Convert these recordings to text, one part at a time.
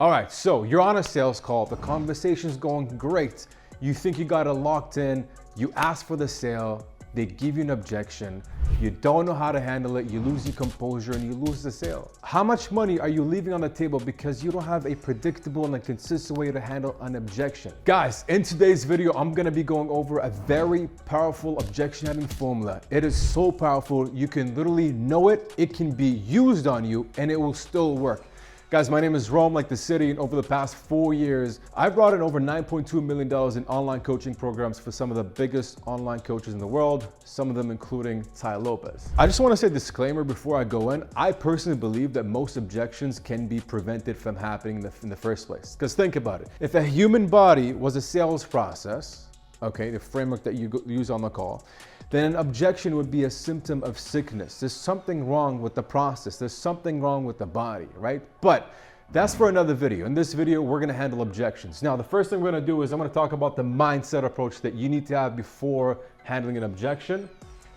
All right, so you're on a sales call, the conversation's going great. You think you got it locked in, you ask for the sale, they give you an objection, you don't know how to handle it, you lose your composure and you lose the sale. How much money are you leaving on the table because you don't have a predictable and a consistent way to handle an objection? Guys, in today's video, I'm gonna be going over a very powerful objection handling formula. It is so powerful, you can literally know it, it can be used on you, and it will still work. Guys, my name is Rome, like the city, and over the past 4 years, I've brought in over $9.2 million in online coaching programs for some of the biggest online coaches in the world, some of them including Tai Lopez. I just want to say a disclaimer before I go in. I personally believe that most objections can be prevented from happening in the first place. Because think about it. If a human body was a sales process, okay, the framework that you use on the call, then an objection would be a symptom of sickness. There's something wrong with the process. There's something wrong with the body, right? But that's for another video. In this video, we're gonna handle objections. Now, the first thing we're gonna do is I'm gonna talk about the mindset approach that you need to have before handling an objection,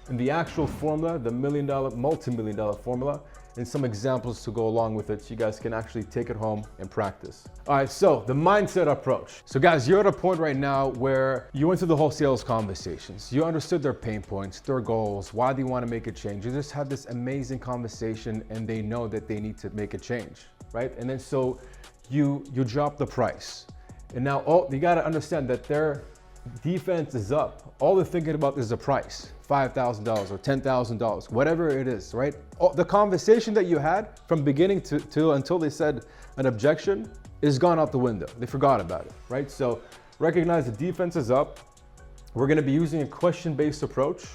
and the actual formula, the multi-million dollar formula, and some examples to go along with it so you guys can actually take it home and practice. All right, so the mindset approach. So guys, you're at a point right now where you went through the whole sales conversations. You understood their pain points, their goals, why they want to make a change. You just had this amazing conversation and they know that they need to make a change, right? And then so you drop the price. And now you got to understand that their defense is up. All they're thinking about is the price, $5,000 or $10,000, whatever it is, right? The conversation that you had from beginning to until they said an objection is gone out the window. They forgot about it, right? So recognize the defense is up. We're going to be using a question-based approach,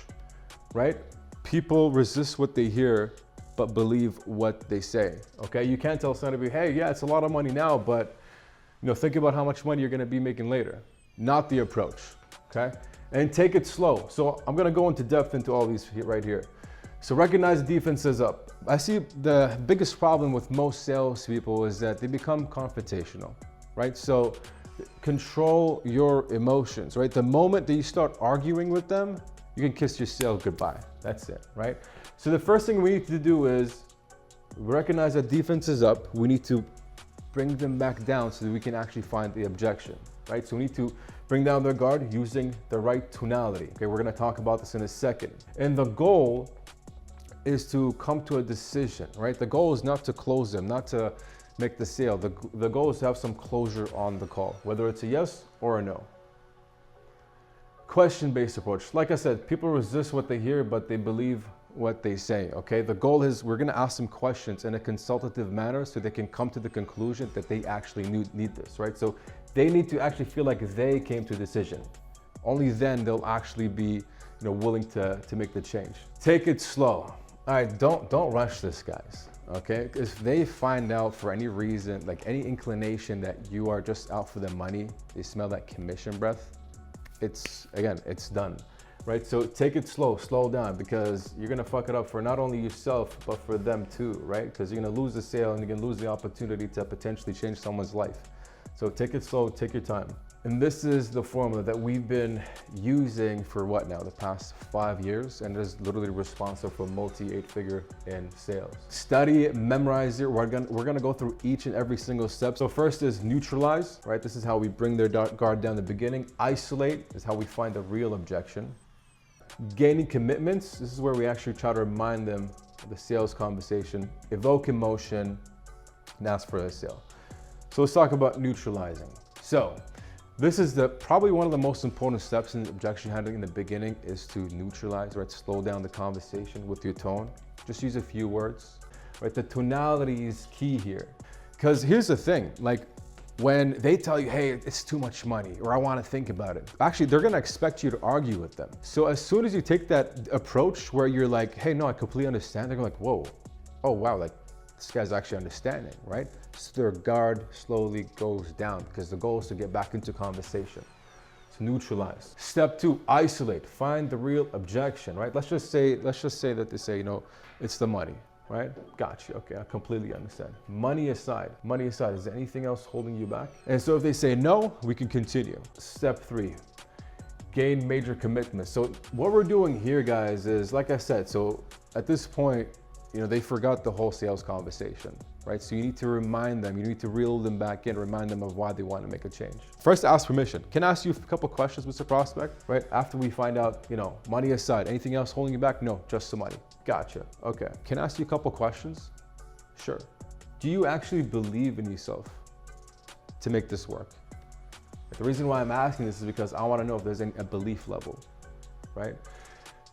right? People resist what they hear, but believe what they say, okay? You can't tell somebody, hey, yeah, it's a lot of money now, but think about how much money you're going to be making later. Not the approach, okay? And take it slow. So I'm gonna go into depth into all these right here. So recognize the defense is up. I see the biggest problem with most salespeople is that they become confrontational, right? So control your emotions, right? The moment that you start arguing with them, you can kiss your sale goodbye. That's it, right? So the first thing we need to do is recognize that defense is up. We need to bring them back down so that we can actually find the objection, right? So we need to bring down their guard using the right tonality. Okay, we're gonna talk about this in a second. And the goal is to come to a decision, right? The goal is not to close them, not to make the sale. The goal is to have some closure on the call, whether it's a yes or a no. Question-based approach. Like I said, people resist what they hear, but they believe what they say, okay? The goal is we're gonna ask them questions in a consultative manner so they can come to the conclusion that they actually need this, right? So they need to actually feel like they came to a decision. Only then they'll actually be willing to make the change. Take it slow. All right, don't rush this, guys, okay? If they find out for any reason, like any inclination that you are just out for the money, they smell that commission breath, it's done. Right, so take it slow down, because you're gonna fuck it up for not only yourself, but for them too, right? Because you're gonna lose the sale and you're gonna lose the opportunity to potentially change someone's life. So take it slow, take your time. And this is the formula that we've been using for what now? The past 5 years, and it is literally responsible for multi-8-figure in sales. Study it, memorize it. We're gonna go through each and every single step. So first is neutralize, right? This is how we bring their guard down in the beginning. Isolate is how we find the real objection. Gaining commitments, this is where we actually try to remind them of the sales conversation, evoke emotion, and ask for a sale. So let's talk about neutralizing. So this is probably one of the most important steps in objection handling in the beginning is to neutralize, right? Slow down the conversation with your tone. Just use a few words, right? The tonality is key here. Because here's the thing, like, when they tell you, hey, it's too much money, or I want to think about it, actually, they're going to expect you to argue with them. So as soon as you take that approach where you're like, hey, no, I completely understand, they're going like, whoa, oh, wow, like this guy's actually understanding, right? So their guard slowly goes down because the goal is to get back into conversation. So neutralize. Step 2, isolate. Find the real objection, right? Let's just say that they say, it's the money. Right? Got you. Okay, I completely understand. Money aside, is there anything else holding you back? And so if they say no, we can continue. Step 3, gain major commitments. So what we're doing here, guys, is like I said, so at this point, they forgot the whole sales conversation, right? So you need to remind them, you need to reel them back in, remind them of why they want to make a change. First, ask permission. Can I ask you a couple questions, Mr. Prospect, right? After we find out, money aside, anything else holding you back? No, just the money. Gotcha. Okay. Can I ask you a couple questions? Sure. Do you actually believe in yourself to make this work? The reason why I'm asking this is because I want to know if there's a belief level, right?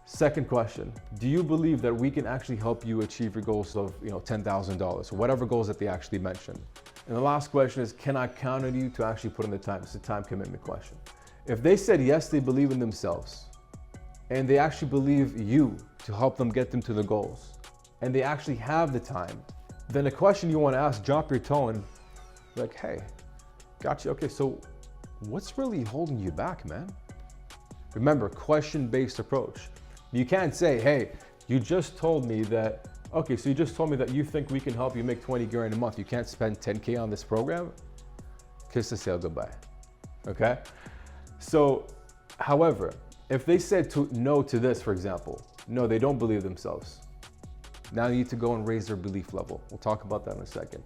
Second question, do you believe that we can actually help you achieve your goals of $10,000, whatever goals that they actually mentioned? And the last question is, can I count on you to actually put in the time? It's a time commitment question. If they said yes, they believe in themselves, and they actually believe you to help them get them to the goals, and they actually have the time, then the question you want to ask, drop your tone, like, hey, gotcha, okay, so what's really holding you back, man? Remember, question-based approach. You can't say, hey, you just told me that, okay, so you just told me that you think we can help you make 20 grand a month. You can't spend 10K on this program? Kiss the sale goodbye, okay? So, however, if they said no to this, for example, no, they don't believe themselves. Now you need to go and raise their belief level. We'll talk about that in a second.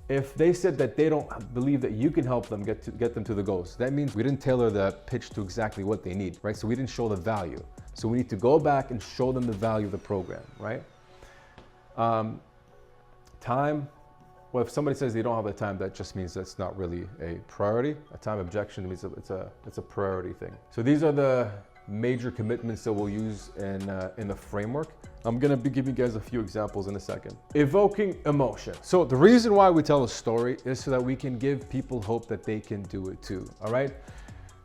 If they said that they don't believe that you can help them get them to the goals, that means we didn't tailor the pitch to exactly what they need, right? So we didn't show the value. So we need to go back and show them the value of the program, right? Time, well, if somebody says they don't have the time, that just means that's not really a priority. A time objection means it's a priority thing. So these are the major commitments that we'll use in the framework. I'm gonna be giving you guys a few examples in a second. Evoking emotion. So the reason why we tell a story is so that we can give people hope that they can do it too, all right?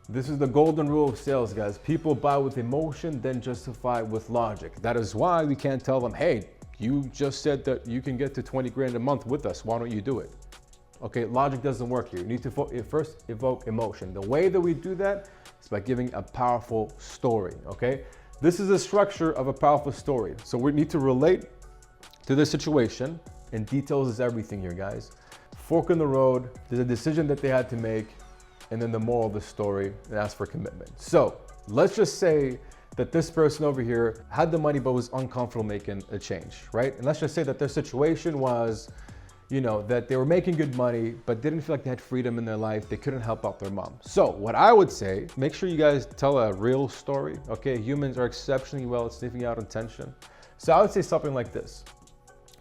This is the golden rule of sales, guys. People buy with emotion, then justify with logic. That is why we can't tell them, hey, you just said that you can get to 20 grand a month with us. Why don't you do it? Okay, logic doesn't work here. You need to first evoke emotion. The way that we do that is by giving a powerful story, okay? This is the structure of a powerful story. So we need to relate to the situation, and details is everything here, guys. Fork in the road, there's a decision that they had to make, and then the moral of the story, and ask for commitment. So let's just say that this person over here had the money but was uncomfortable making a change, right? And let's just say that their situation was, that they were making good money, but didn't feel like they had freedom in their life. They couldn't help out their mom. So what I would say, make sure you guys tell a real story, okay? Humans are exceptionally well at sniffing out intention. So I would say something like this.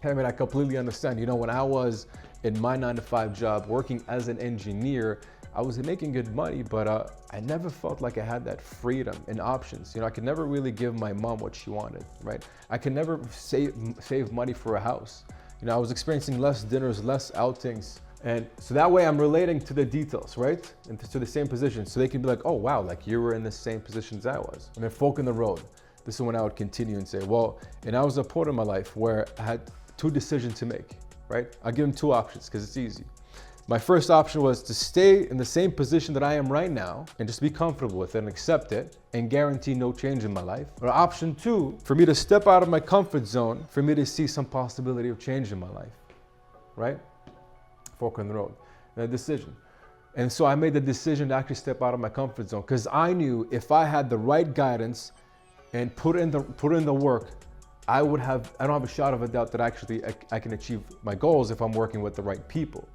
I mean, I completely understand. When I was in my 9-to-5 job working as an engineer, I was making good money, but I never felt like I had that freedom and options. I could never really give my mom what she wanted, right? I could never save money for a house. I was experiencing less dinners, less outings. And so that way I'm relating to the details, right? And to the same position. So they can be like, oh, wow, like you were in the same position as I was. And then fork in the road. This is when I would continue and say, well, and I was a point in my life where I had two decisions to make, right? I'll give them two options because it's easy. My first option was to stay in the same position that I am right now and just be comfortable with it and accept it and guarantee no change in my life. Or option two, for me to step out of my comfort zone, for me to see some possibility of change in my life, right? Fork in the road, a decision. And so I made the decision to actually step out of my comfort zone because I knew if I had the right guidance and put in the work, I don't have a shot of a doubt that actually I can achieve my goals if I'm working with the right people.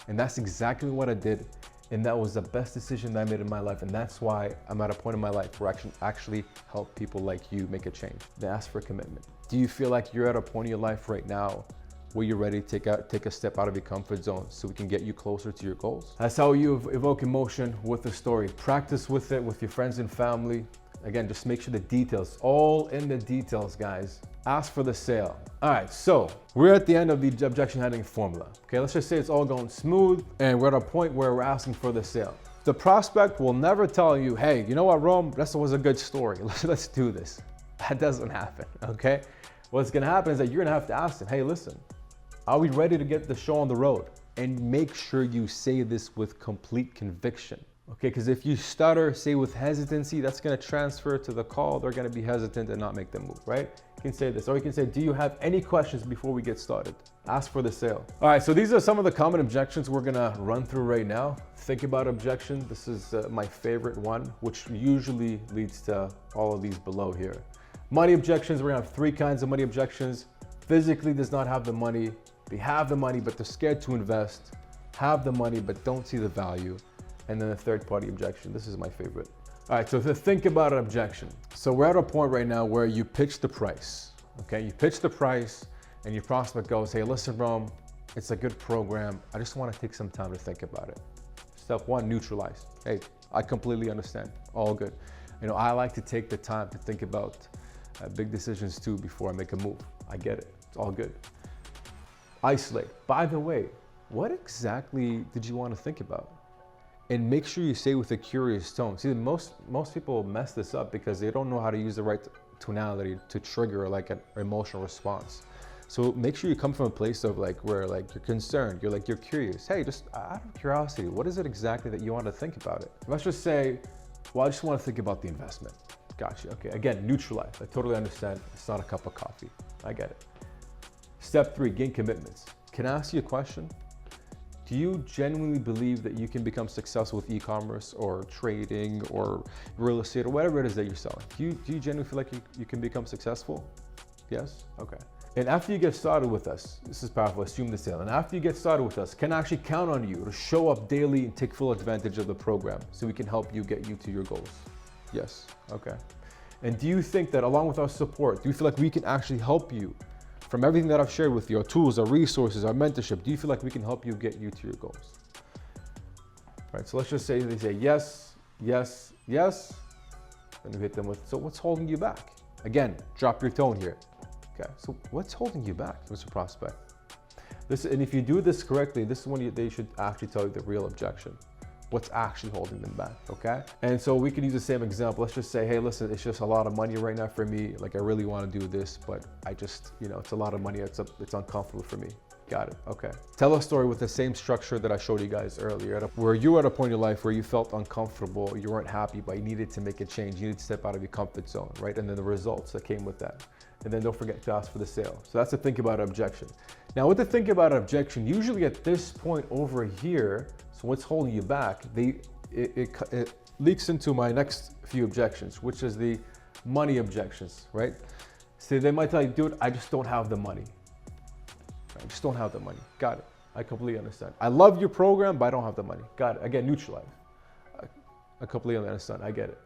And that's exactly what I did. And that was the best decision that I made in my life. And that's why I'm at a point in my life where I can actually help people like you make a change. They ask for commitment. Do you feel like you're at a point in your life right now where you're ready to take a step out of your comfort zone so we can get you closer to your goals? That's how you evoke emotion with a story. Practice with it with your friends and family. Again, just make sure the details, all in the details, guys. Ask for the sale. All right, so we're at the end of the objection handling formula. Okay, let's just say it's all going smooth and we're at a point where we're asking for the sale. The prospect will never tell you, hey, you know what, Rome, that was a good story. Let's do this. That doesn't happen, okay? What's gonna happen is that you're gonna have to ask them, hey, listen, are we ready to get the show on the road? And make sure you say this with complete conviction. Okay, because if you stutter, say with hesitancy, that's gonna transfer to the call. They're gonna be hesitant and not make them move, right? You can say this, or you can say, do you have any questions before we get started? Ask for the sale. All right, so these are some of the common objections we're gonna run through right now. Think about objection. This is my favorite one, which usually leads to all of these below here. Money objections, we're gonna have 3 kinds of money objections. physically does not have the money, they have the money, but they're scared to invest, have the money, but don't see the value. And then the third party objection. This is my favorite. All right, so to think about an objection. So we're at a point right now where you pitch the price, okay? You pitch the price and your prospect goes, hey, listen, Rome, it's a good program. I just want to take some time to think about it. Step one, neutralize. Hey, I completely understand, all good. You know, I like to take the time to think about big decisions too before I make a move. I get it, it's all good. Isolate. By the way, what exactly did you want to think about? And make sure you say with a curious tone. See, most people mess this up because they don't know how to use the right tonality to trigger like an emotional response. So make sure you come from a place of like where like you're concerned, you're curious. Hey, just out of curiosity, what is it exactly that you want to think about it? Let's just say, well, I just want to think about the investment. Gotcha. Okay. Again, neutralize. I totally understand. It's not a cup of coffee. I get it. Step 3, gain commitments. Can I ask you a question? Do you genuinely believe that you can become successful with e-commerce or trading or real estate or whatever it is that you're selling? Do you genuinely feel like you can become successful? Yes? Okay. And after you get started with us, this is powerful, assume the sale. And after you get started with us, can I actually count on you to show up daily and take full advantage of the program so we can help you get you to your goals? Yes. Okay. And do you think that along with our support, do you feel like we can actually help you from everything that I've shared with you, our tools, our resources, our mentorship? Do you feel like we can help you get you to your goals? Right, so let's just say they say yes, yes, yes. Then we hit them with, so what's holding you back? Again, drop your tone here. Okay, so what's holding you back, Mr. Prospect? And if you do this correctly, this is when they should actually tell you the real objection. What's actually holding them back, okay? And so we could use the same example. Let's just say, hey, listen, it's just a lot of money right now for me. Like I really want to do this, but I just, you know, it's a lot of money. It's uncomfortable for me. Got it, okay. Tell a story with the same structure that I showed you guys earlier, where you were at a point in your life where you felt uncomfortable, you weren't happy, but you needed to make a change. You needed to step out of your comfort zone, right? And then the results that came with that. And then don't forget to ask for the sale. So that's the think about it objection. Now with the think about it objection, usually at this point over here, so what's holding you back, it leaks into my next few objections, which is the money objections, right? So they might tell you, dude, I just don't have the money. I just don't have the money. Got it. I completely understand. I love your program, but I don't have the money. Got it. Again, neutralize. I completely understand. I get it.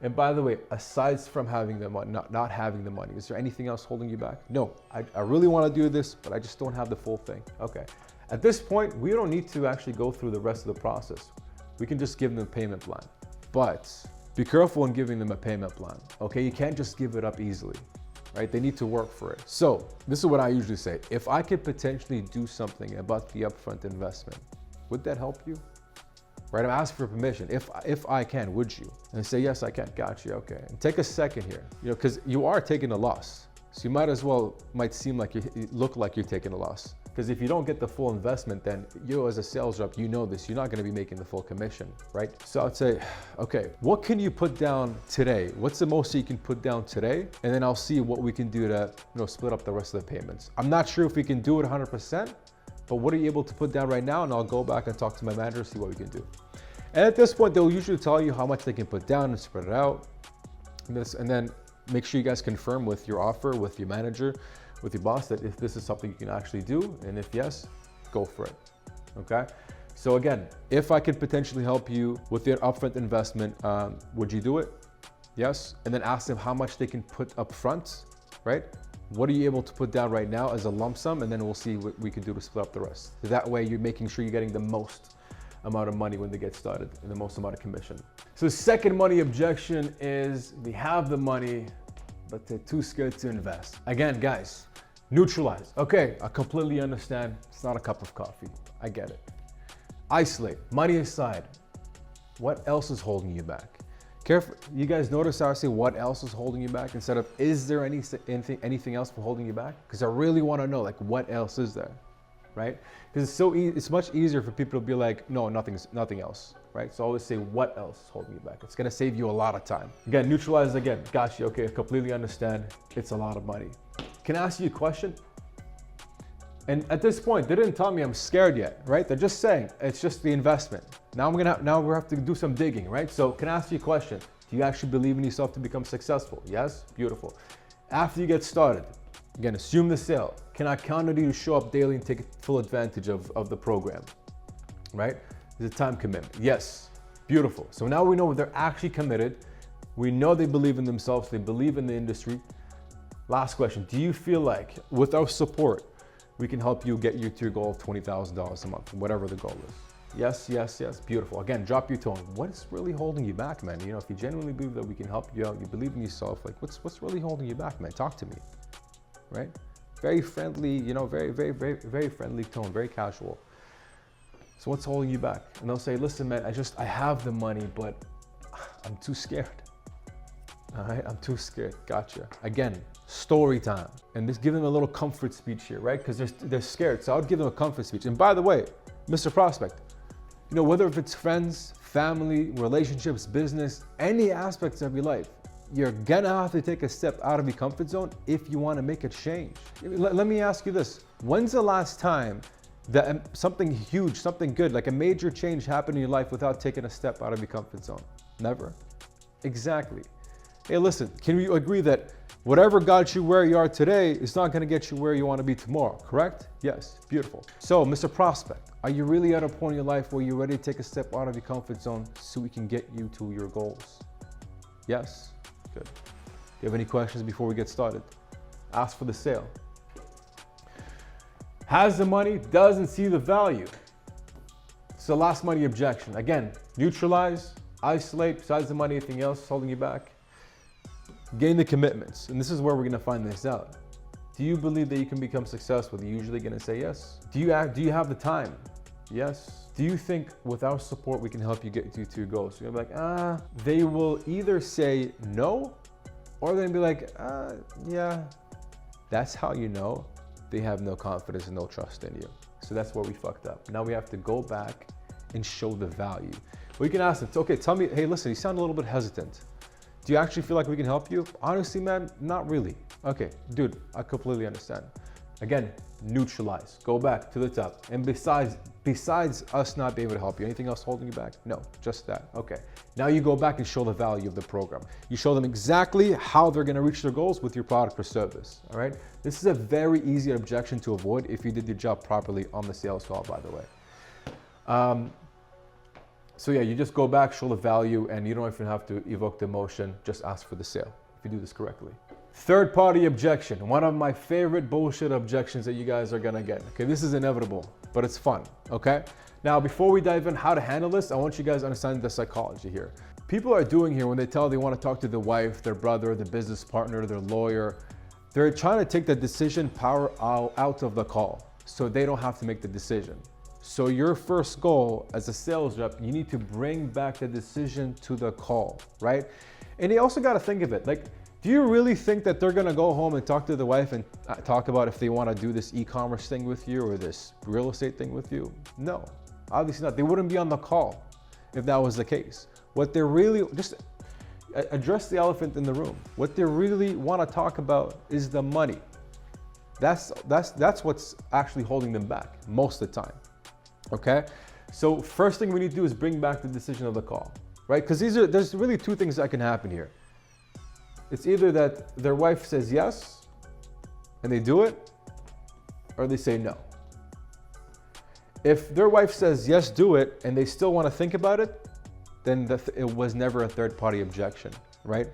And by the way, aside from having the money, not having the money, is there anything else holding you back? No, I really want to do this, but I just don't have the full thing. Okay. At this point, we don't need to actually go through the rest of the process. We can just give them a payment plan. But be careful in giving them a payment plan. Okay, you can't just give it up easily, right? They need to work for it. So this is what I usually say. If I could potentially do something about the upfront investment, would that help you? Right, I'm asking for permission. If I can, would you? And say, yes, I can. Got you, okay. And take a second here, you know, because you are taking a loss. So you might seem like you look like you're taking a loss. Because if you don't get the full investment, then you as a sales rep, you know this, you're not gonna be making the full commission, right? So I'd say, okay, what can you put down today? What's the most that you can put down today? And then I'll see what we can do to, you know, split up the rest of the payments. I'm not sure if we can do it 100%, but what are you able to put down right now? And I'll go back and talk to my manager, see what we can do. And at this point, they'll usually tell you how much they can put down and spread it out. And then make sure you guys confirm with your offer, with your manager, with your boss, that if this is something you can actually do, and if yes, go for it, okay? So again, if I could potentially help you with your upfront investment, would you do it? Yes, and then ask them how much they can put up front, right? What are you able to put down right now as a lump sum, and then we'll see what we can do to split up the rest. That way you're making sure you're getting the most amount of money when they get started and the most amount of commission. So the second money objection is they have the money, but they're too scared to invest. Again, guys, neutralize. Okay, I completely understand. It's not a cup of coffee. I get it. Isolate. Money aside. What else is holding you back? Careful. You guys notice how I say what else is holding you back instead of is there anything else for holding you back? Because I really want to know, like, what else is there, right? Because it's so easy. It's much easier for people to be like, no, nothing else, right? So I always say what else is holding you back. It's gonna save you a lot of time. Again, neutralize again. Got you. Okay, I completely understand. It's a lot of money. Can I ask you a question? And at this point, they didn't tell me I'm scared yet, right? They're just saying it's just the investment. Now we have to do some digging, right? So can I ask you a question? Do you actually believe in yourself to become successful? Yes? Beautiful. After you get started, again, assume the sale. Can I count on you to show up daily and take full advantage of the program, right? There's a time commitment. Yes, beautiful. So now we know they're actually committed. We know they believe in themselves. They believe in the industry. Last question. Do you feel like with our support, we can help you get you to your goal of $20,000 a month, whatever the goal is? Yes, yes, yes. Beautiful. Again, drop your tone. What's really holding you back, man? You know, if you genuinely believe that we can help you out, you believe in yourself, like what's really holding you back, man? Talk to me, right? Very friendly, you know, very friendly tone, very casual. So what's holding you back? And they'll say, listen, man, I have the money, but I'm too scared. All right, I'm too scared. Gotcha. Again, story time. And just give them a little comfort speech here, right? Because they're scared. So I would give them a comfort speech. And by the way, Mr. Prospect, you know, whether if it's friends, family, relationships, business, any aspects of your life, you're gonna have to take a step out of your comfort zone if you want to make a change. Let me ask you this. When's the last time that something huge, something good, like a major change happened in your life without taking a step out of your comfort zone? Never. Exactly. Hey, listen, can we agree that whatever got you where you are today is not going to get you where you want to be tomorrow, correct? Yes, beautiful. So, Mr. Prospect, are you really at a point in your life where you're ready to take a step out of your comfort zone so we can get you to your goals? Yes? Good. Do you have any questions before we get started? Ask for the sale. Has the money, doesn't see the value. So last money objection. Again, neutralize, isolate, besides the money, anything else holding you back. Gain the commitments. And this is where we're going to find this out. Do you believe that you can become successful? Are you usually going to say yes? Do you have the time? Yes. Do you think with our support we can help you get to your goals? So you're going to be like, they will either say no, or they're going to be like, yeah. That's how you know they have no confidence and no trust in you. So that's where we fucked up. Now we have to go back and show the value. We can ask them, okay, tell me, hey, listen, you sound a little bit hesitant. Do you actually feel like we can help you? Honestly, man, not really. Okay, dude, I completely understand. Again, neutralize, go back to the top. And besides us not being able to help you, anything else holding you back? No, just that. Okay, now you go back and show the value of the program. You show them exactly how they're gonna reach their goals with your product or service, all right? This is a very easy objection to avoid if you did your job properly on the sales call, by the way. So yeah, you just go back, show the value, and you don't even have to evoke the emotion, just ask for the sale if you do this correctly. Third party objection, one of my favorite bullshit objections that you guys are gonna get. Okay, this is inevitable, but it's fun, okay? Now, before we dive in how to handle this, I want you guys to understand the psychology here. People are doing here when they tell they wanna talk to their wife, their brother, their business partner, their lawyer, they're trying to take the decision power out of the call so they don't have to make the decision. So your first goal as a sales rep, you need to bring back the decision to the call, right? And you also got to think of it, like, do you really think that they're going to go home and talk to the wife and talk about if they want to do this e-commerce thing with you or this real estate thing with you? No, obviously not. They wouldn't be on the call if that was the case. What they're really, just address the elephant in the room. What they really want to talk about is the money. That's what's actually holding them back most of the time. Okay, so first thing we need to do is bring back the decision of the call, right? Because there's really two things that can happen here. It's either that their wife says yes and they do it, or they say no. If their wife says yes, do it, and they still want to think about it, then it was never a third party objection, right?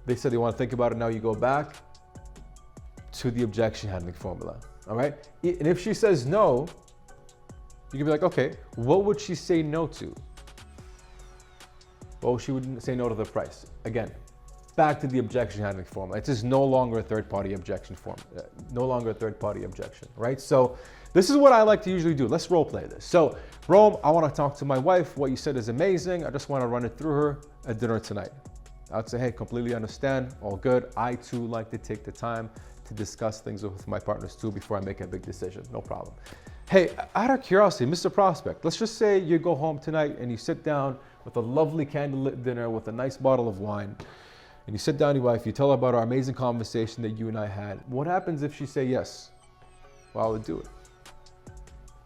They said they want to think about it, now you go back to the objection handling formula, all right? And if she says no, you can be like, okay, what would she say no to? Well, she would say no to the price. Again, back to the objection handling formula. It's just no longer a third-party objection form, no longer a third-party objection, right? So this is what I like to usually do. Let's role play this. So, Rome, I want to talk to my wife. What you said is amazing. I just want to run it through her at dinner tonight. I'd say, hey, completely understand, all good. I too like to take the time to discuss things with my partners too before I make a big decision. No problem. Hey, out of curiosity, Mr. Prospect, let's just say you go home tonight and you sit down with a lovely candlelit dinner with a nice bottle of wine, and you sit down with your wife, you tell her about our amazing conversation that you and I had. What happens if she say yes? Well, I would do it.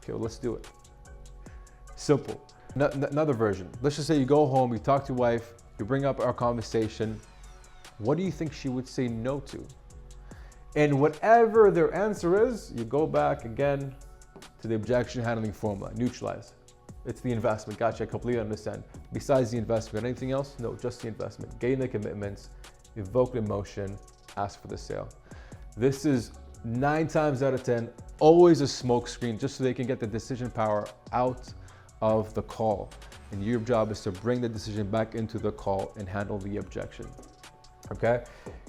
Okay, well, let's do it. Simple. Another version. Let's just say you go home, you talk to your wife, you bring up our conversation. What do you think she would say no to? And whatever their answer is, you go back again to the objection handling formula, neutralize. It's the investment. Gotcha, I completely understand. Besides the investment, anything else? No, just the investment. Gain the commitments, evoke the emotion, ask for the sale. This is 9 times out of 10, always a smoke screen, just so they can get the decision power out of the call. And your job is to bring the decision back into the call and handle the objection. Okay,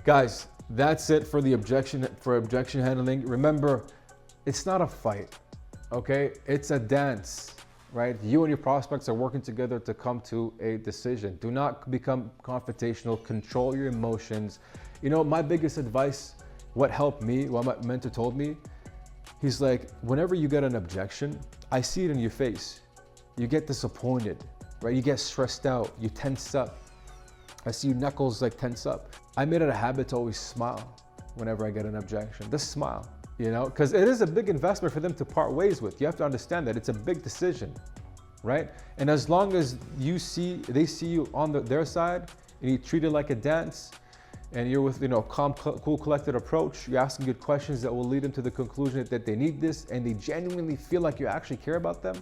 guys, that's it for the objection handling. Remember, it's not a fight. Okay, it's a dance. Right? You and your prospects are working together to come to a decision. Do not become confrontational. Control your emotions. You know, my biggest advice, what helped me, what my mentor told me, he's like, whenever you get an objection, I see it in your face. You get disappointed, right? You get stressed out. You tense up. I see your knuckles like tense up. I made it a habit to always smile whenever I get an objection. Just smile. You know, because it is a big investment for them to part ways with. You have to understand that it's a big decision, right? And as long as they see you on their side and you treat it like a dance and you're with, calm, cool, collected approach, you're asking good questions that will lead them to the conclusion that they need this and they genuinely feel like you actually care about them,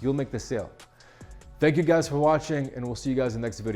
you'll make the sale. Thank you guys for watching and we'll see you guys in the next video.